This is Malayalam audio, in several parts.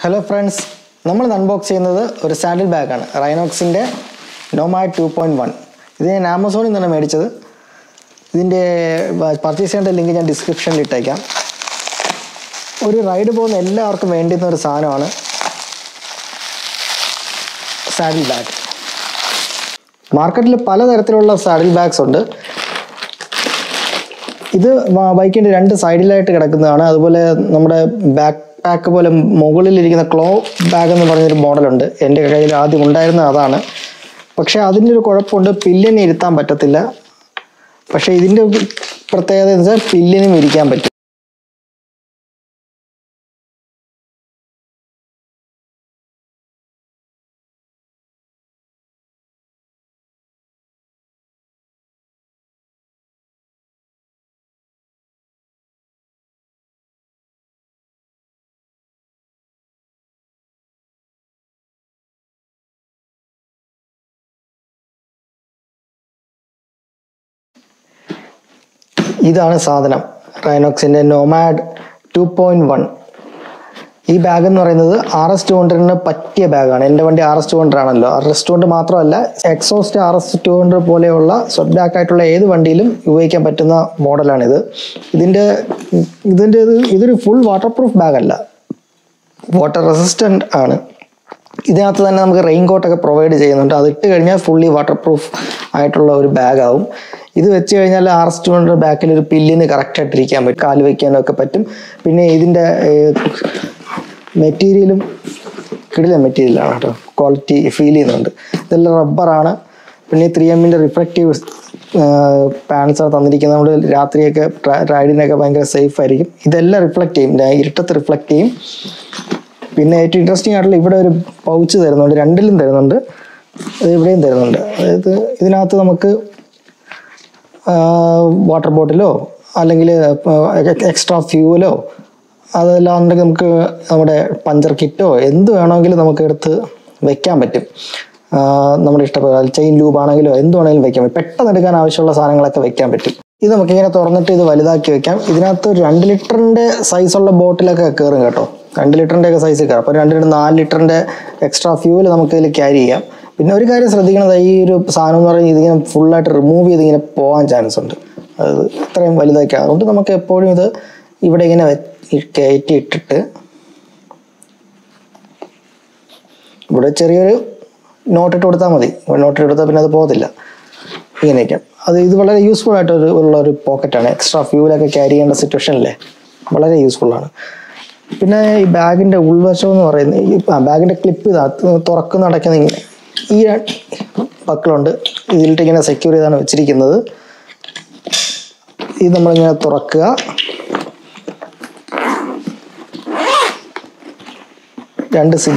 Hello friends, we will unbox a saddle bag, RYNOX Nomad 2.1. This is Amazon. This purchase link in the description. One ride saddle bag. Market is a saddle bags. This bike is two side light. Backpack claw bag model ഉണ്ട് എൻ്റെ കയ്യിൽ ആദ്യം ഉണ്ടായിരുന്ന അതാണ് പക്ഷേ അതിന്റെ ഒരു കുഴപ്പമുണ്ട് പില്ലിന് ഇരുത്താൻ പറ്റത്തില്ല പക്ഷേ ഇതിന്റെ പ്രത്യേകത എന്ന് വെച്ചാൽ പില്ലിനും ഇരിക്കാൻ പറ്റും This is RYNOX Nomad 2.1. This bag is RS200 bag. RS200 RS200 exhaust RS200 model. This is a full waterproof bag. Water resistant. This is a raincoat provided fully waterproof bag. This is RS200 back in a pillion correct material quality feeling. The rubber 3mm reflective pants are riding safe. This is reflective. Reflective. Interesting pouch water bottle extra fuel puncture kit chain loop This is a 2 liter size bottle. 2 liter size. 4 liter extra fuel carry. If you carry this full remove the chance. That's why we have useful pocket extra fuel carry in the situation. Very useful. This bag in the bag in the clip this buckle this will secure this is the zip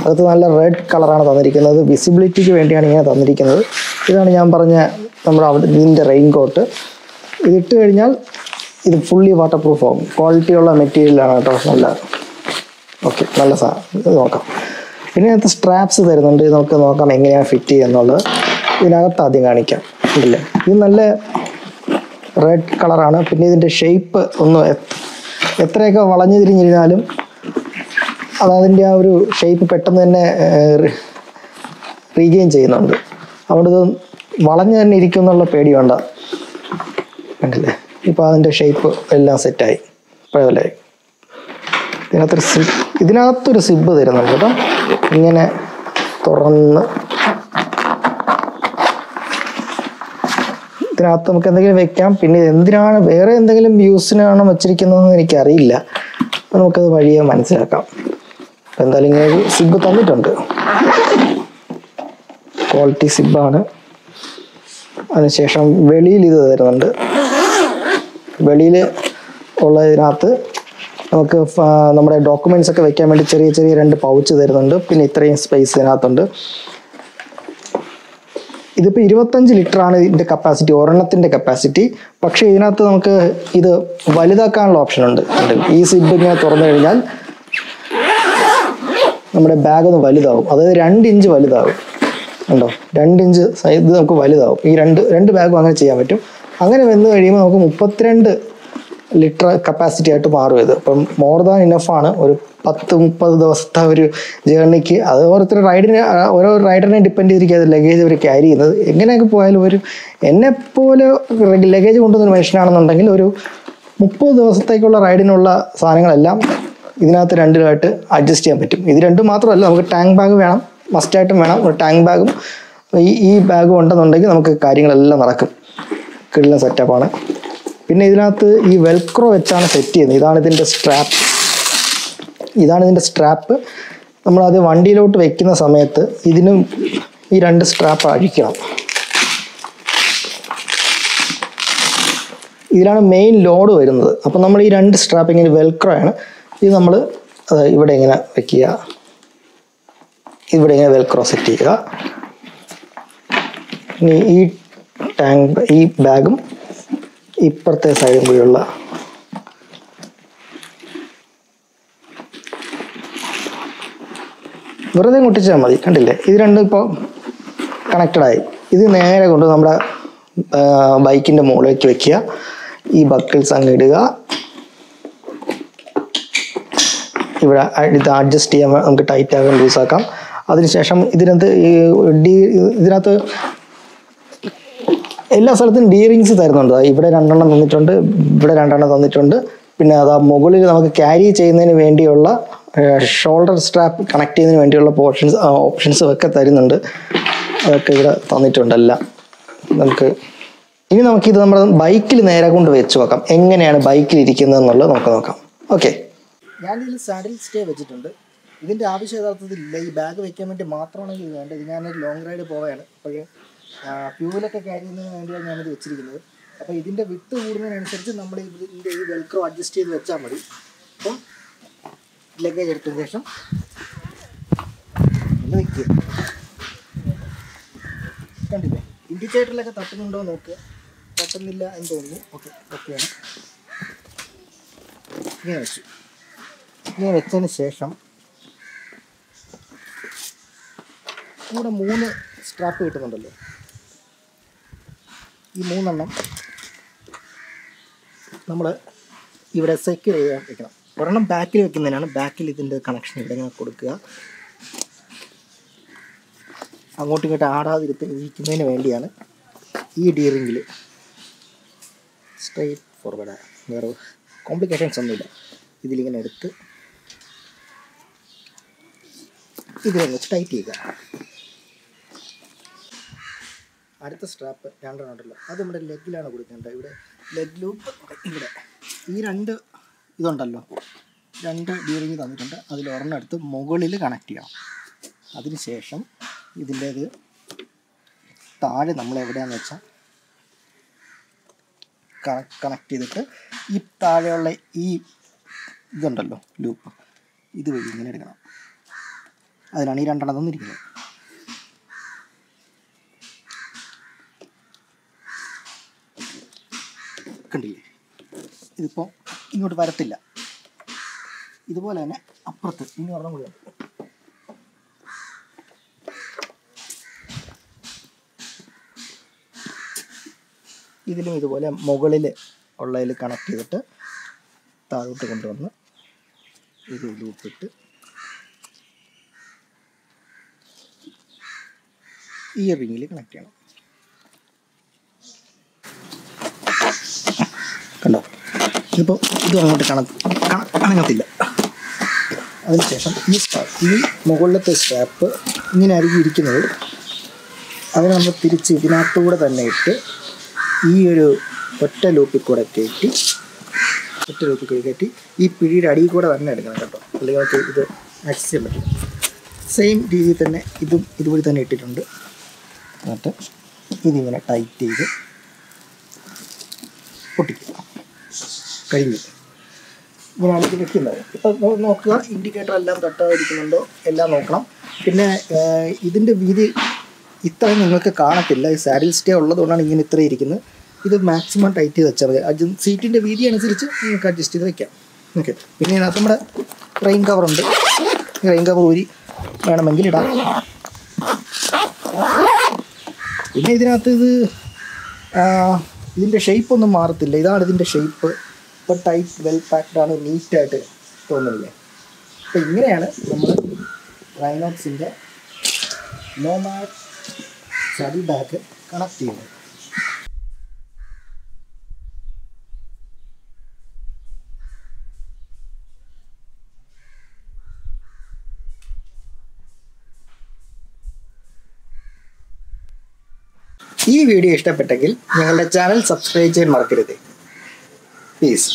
that's a red color. Visibility is raincoat. This is fully waterproof. Quality of material. Okay, the straps are fit. This is red color. The shape shape regain ചെയ്യുന്നുണ്ട് അവിടെ വളഞ്ഞു ഇരിക്കുന്നുള്ള പേടിയുണ്ട് കണ്ടില്ലേ ഇപ്പോൾ അതിന്റെ ഷേപ്പ് എല്ലാം സെറ്റ് ആയി പ്രയോലായി ഇതിനകത്തൊരു സിബ് തരുന്നുണ്ട് കേട്ടോ ഇങ്ങനെ തുറന്ന് ഇതിനകത്ത് നമുക്ക് എന്തെങ്കിലും വെക്കാം പിന്നെ എന്തിനാണ് വേറെ എന്തെങ്കിലും യൂസിനാണോ വെച്ചിരിക്കുന്നതെന്ന് എനിക്ക് അറിയില്ല നമുക്കത് വഴിയെ മനസ്സിലാക്കാം എന്തായാലും ഇങ്ങനെ സിബ് തന്നിട്ടുണ്ട് ക്വാളിറ്റി സിബാണ് അതിനുശേഷം വെളിയിൽ ഇത് തരുന്നുണ്ട് വെളിയിൽ ഉള്ളതിനകത്ത് നമുക്ക് നമ്മുടെ ഡോക്യുമെന്റ്സ് ഒക്കെ വെക്കാൻ വേണ്ടി ചെറിയ ചെറിയ രണ്ട് പൗച്ച് തരുന്നുണ്ട് പിന്നെ ഇത്രയും സ്പേസ് ഇതിനകത്തുണ്ട് ഇതിപ്പോൾ 25 ലിറ്റർ ആണ് ഇതിന്റെ കപ്പാസിറ്റി ഒരെണ്ണത്തിന്റെ കപ്പാസിറ്റി പക്ഷേ ഇതിനകത്ത് നമുക്ക് ഇത് വലുതാക്കാനുള്ള ഓപ്ഷൻ ഉണ്ട് ഈ സിബ് ഇങ്ങനെ തുറന്നു കഴിഞ്ഞാൽ നമ്മുടെ ബാഗ് ഒന്ന് വലുതാവും അതായത് 2 ഇഞ്ച് വലുതാവും കണ്ടോ 2 ഇഞ്ച് സൈസ് നമുക്ക് വലുതാവും ഈ രണ്ട് ബാഗും അങ്ങനെ ചെയ്യാൻ പറ്റും അങ്ങനെ വന്നു കഴിയുമ്പോൾ നമുക്ക് 32 ലിറ്റർ കപ്പാസിറ്റി ആയിട്ട് മാറും ഇത്. അപ്പം മോർ ദാൻ ഇനഫാണ് ഒരു 10-30 ദിവസത്തെ ഒരു ജേർണിക്ക്. അത് ഓരോ റൈഡറിനെ ഡിപ്പെൻഡ് ചെയ്തിരിക്കും അത് ലഗേജ് അവർ ക്യാരി ചെയ്യുന്നത്. എങ്ങനെയൊക്കെ പോയാലും ഒരു എന്നെപ്പോലെ ലഗേജ് കൊണ്ടുവന്നൊരു മനുഷ്യനാണെന്നുണ്ടെങ്കിൽ ഒരു 30 ദിവസത്തേക്കുള്ള റൈഡിനുള്ള സാധനങ്ങളെല്ലാം ഇതിനകത്ത് രണ്ടിലായിട്ട് അഡ്ജസ്റ്റ് ചെയ്യാൻ പറ്റും. ഇത് രണ്ടും മാത്രമല്ല, നമുക്ക് ടാങ്ക് ബാഗ് വേണം, മസ്റ്റായിട്ടും വേണം. ഒരു ടാങ്ക് ബാഗും ഈ ബാഗും ഉണ്ടെന്നുണ്ടെങ്കിൽ നമുക്ക് കാര്യങ്ങളെല്ലാം നടക്കും. കിടിലൻ സെറ്റപ്പാണ്. പിന്നെ ഇതിനകത്ത് ഈ വെൽക്രോ വെച്ചാണ് സെറ്റ് ചെയ്യുന്നത്. ഇതാണ് ഇതിൻ്റെ സ്ട്രാപ്പ്. നമ്മളത് വണ്ടിയിലോട്ട് വെക്കുന്ന സമയത്ത് ഇതിനും ഈ 2 സ്ട്രാപ്പ് അഴിക്കണം. ഇതിലാണ് മെയിൻ ലോഡ് വരുന്നത്. അപ്പം നമ്മൾ ഈ 2 സ്ട്രാപ്പ് ഇങ്ങനെ വെൽക്രോ ആണ്. ഇത് നമ്മൾ ഇവിടെ ഇങ്ങനെ വെക്കുക, ഇവിടെ ഇങ്ങനെ വെൽക്രോ സെറ്റ് ചെയ്യുക. ഇനി ഈ ബാഗും ഇപ്പുറത്തെ സൈഡും കൂടിയുള്ള വെറുതെ മുട്ടിച്ചാൽ മതി. കണ്ടില്ലേ, ഇത് രണ്ടും ഇപ്പോൾ കണക്റ്റഡായി. ഇത് നേരെ കൊണ്ട് നമ്മുടെ ബൈക്കിൻ്റെ മുകളിലേക്ക് വെക്കുക. ഈ ബക്കിൾസ് അങ്ങ് ഇടുക. ഇവിടെ ഇത് അഡ്ജസ്റ്റ് ചെയ്യാൻ നമുക്ക് ടൈറ്റ് ആക്കാൻ ലൂസാക്കാം. അതിനുശേഷം ഇതിനകത്ത് എല്ലാ സ്ഥലത്തും ഡി റിങ്സ് തരുന്നുണ്ട്. ഇവിടെ 2 എണ്ണം തന്നിട്ടുണ്ട്, ഇവിടെ 2 എണ്ണം തന്നിട്ടുണ്ട്. പിന്നെ അത് മുകളിൽ നമുക്ക് ക്യാരി ചെയ്യുന്നതിന് വേണ്ടിയുള്ള ഷോൾഡർ സ്ട്രാപ്പ് കണക്ട് ചെയ്യുന്നതിന് വേണ്ടിയുള്ള ഓപ്ഷൻസും ഒക്കെ തരുന്നുണ്ട്. അതൊക്കെ ഇവിടെ തന്നിട്ടുണ്ടെല്ലാം. നമുക്കിത് നമ്മുടെ ബൈക്കിൽ നേരെ കൊണ്ട് വെച്ച് നോക്കാം, എങ്ങനെയാണ് ബൈക്കിൽ ഇരിക്കുന്നത് എന്നുള്ളത് നമുക്ക് നോക്കാം. ഓക്കെ, ഞാനിതിൽ സാഡിൽ സ്റ്റേ വെച്ചിട്ടുണ്ട്. ഇതിൻ്റെ ആവശ്യം യഥാർത്ഥത്തിലില്ല, ഈ ബാഗ് വെക്കാൻ വേണ്ടി മാത്രമാണ് ഇത് വേണ്ടത്. ഇത് ഞാനൊരു ലോങ് റൈഡ് പോവുകയാണ്, അപ്പോൾ ഫ്യൂവലൊക്കെ ക്യാരി ചെയ്യുന്നതിന് വേണ്ടിയാണ് ഞാനിത് വെച്ചിരിക്കുന്നത്. അപ്പോൾ ഇതിൻ്റെ വിട്ട് കൂടുന്നതിനനുസരിച്ച് നമ്മൾ ഇതിൻ്റെ ഈ വെൽക്രോ അഡ്ജസ്റ്റ് ചെയ്ത് വെച്ചാൽ മതി. അപ്പം ലഗേജ് എടുത്തതിന് ശേഷം ഒന്ന് വയ്ക്കുക. കണ്ടില്ലേ, ഇൻഡിക്കേറ്ററിലൊക്കെ തട്ടുന്നുണ്ടോ നോക്കുക. തട്ടുന്നില്ല എന്ന് തോന്നുന്നു. ഓക്കെയാണ്. ഇങ്ങനെ വെച്ചു. ഇങ്ങനെ വെച്ചതിന് ശേഷം ഇവിടെ 3 സ്ട്രാപ്പ് കിട്ടുന്നുണ്ടല്ലോ. ഈ 3 എണ്ണം നമ്മൾ ഇവിടെ സെക്യൂർ ചെയ്യാൻ വെക്കണം. ഒരെണ്ണം ബാക്കിൽ വെക്കുന്നതിനാണ്. ബാക്കിൽ ഇതിൻ്റെ കണക്ഷൻ ഇവിടെ ഇങ്ങനെ കൊടുക്കുക. അങ്ങോട്ടും ഇങ്ങോട്ട് ആടാതിരിക്കുന്നതിന് വേണ്ടിയാണ് ഈ ഡി റിങ്ങിൽ. സ്ട്രെയിറ്റ് ഫോർവേഡ്, വേറെ കോംപ്ലിക്കേഷൻസ് ഒന്നുമില്ല. ഇതിലിങ്ങനെ എടുത്ത് ഇതിനെ വെച്ച് ടൈറ്റ് ചെയ്യുക. അടുത്ത സ്ട്രാപ്പ് 2 ഉണ്ടല്ലോ, അത് നമ്മുടെ ലെഗിലാണ് കൊടുക്കേണ്ടത്. ഇവിടെ ലെഗ് ലൂപ്പ്, ഇവിടെ ഈ 2 ഇതുണ്ടല്ലോ, 2 ഡി റിങ് തന്നിട്ടുണ്ട്. അതിൽ ഒരെണ്ണം എടുത്ത് മുകളിൽ കണക്ട് ചെയ്യാം. അതിനുശേഷം ഇതിൻ്റേത് താഴെ നമ്മൾ എവിടെയാണെന്ന് വെച്ചാൽ കണക്ട് ചെയ്തിട്ട് ഈ താഴെയുള്ള ഈ ഇതുണ്ടല്ലോ ലൂപ്പ്, ഇത് വഴി ഇങ്ങനെ എടുക്കണം. അതിനാണ് ഈ 2 എണ്ണം തന്നിരിക്കുന്നത്. കണ്ടില്ലേ, ഇതിപ്പോൾ ഇങ്ങോട്ട് വരത്തില്ല. ഇതുപോലെ തന്നെ അപ്പുറത്ത് ഇനി ഒരെണ്ണം കൂടി ഉണ്ട്. ഇതിലും ഇതുപോലെ മുകളിൽ ഉള്ളതിൽ കണക്ട് ചെയ്തിട്ട് താഴോട്ട് കൊണ്ടുവന്ന് ഇത് ലൂപ്പിട്ട് ഈ റിങ്ങിൽ കണക്ട് ചെയ്യണം. കണ്ടോ, ഇതിപ്പോൾ ഇതും അങ്ങോട്ട് അനങ്ങത്തില്ല. അതിനുശേഷം ഈ മുകളിലത്തെ സ്ട്രാപ്പ് ഇങ്ങനെ ആയിരിക്കും ഇരിക്കുന്നത്. അതിനെ നമ്മൾ തിരിച്ച് ഇതിനകത്തൂടെ തന്നെ ഇട്ട് ഈ ഒരു ഒറ്റ ലൂപ്പിൽ കൂടെ കയറ്റി ഈ പിടിയുടെ അടിയിൽ കൂടെ തന്നെ എടുക്കണം കേട്ടോ, അല്ലെങ്കിൽ നമുക്ക് ഇത് ആക്സസ് ചെയ്യാൻ പറ്റില്ല. സെയിം രീതിയിൽ തന്നെ ഇതും ഇതുവഴി തന്നെ ഇട്ടിട്ടുണ്ട്. എന്നിട്ട് ഇതിങ്ങനെ ടൈറ്റ് ചെയ്ത് പൊട്ടിക്കുക. കഴിഞ്ഞു. ഇങ്ങനെയാണ് ഇത് വെക്കുന്നത്. ഇപ്പോൾ നോക്കുക, ഇൻഡിക്കേറ്റർ എല്ലാം തട്ടാതിരിക്കുന്നുണ്ടോ എല്ലാം നോക്കണം. പിന്നെ ഇതിൻ്റെ വീതി ഇത്രയും നിങ്ങൾക്ക് കാണത്തില്ല, ഈ സാഡിൽ സ്റ്റേ ഉള്ളതുകൊണ്ടാണ് ഇങ്ങനെ ഇത്രയും ഇരിക്കുന്നത്. ഇത് മാക്സിമം ടൈറ്റ് ചെയ്ത് വെച്ചാൽ മതി. അത് സീറ്റിൻ്റെ വീതി അനുസരിച്ച് നിങ്ങൾക്ക് അഡ്ജസ്റ്റ് ചെയ്ത് വെക്കാം. ഓക്കെ. പിന്നെ ഇതിനകത്ത് നമ്മുടെ റെയിൻ കവറുണ്ട്. റെയിൻ കവർ ഊരി വേണമെങ്കിൽ ഇടാം. പിന്നെ ഇതിനകത്ത് ഇതിൻ്റെ ഷേപ്പൊന്നും മാറത്തില്ല. ഇതാണ് ഇതിൻ്റെ shape. Super tight well packed ആണ്, നീറ്റായിട്ട് തോന്നുന്നില്ലേ? അപ്പോൾ ഇങ്ങനെയാണ് നമ്മൾ റൈനോക്സിൻ്റെ നോമാഡ് സാഡിൽ ബാഗ് കണക്ട് ചെയ്യുന്നത്. ഈ വീഡിയോ ഇഷ്ടപ്പെട്ടെങ്കിൽ ഞങ്ങളുടെ ചാനൽ സബ്സ്ക്രൈബ് ചെയ്യാൻ മറക്കരുത്. പീസ്.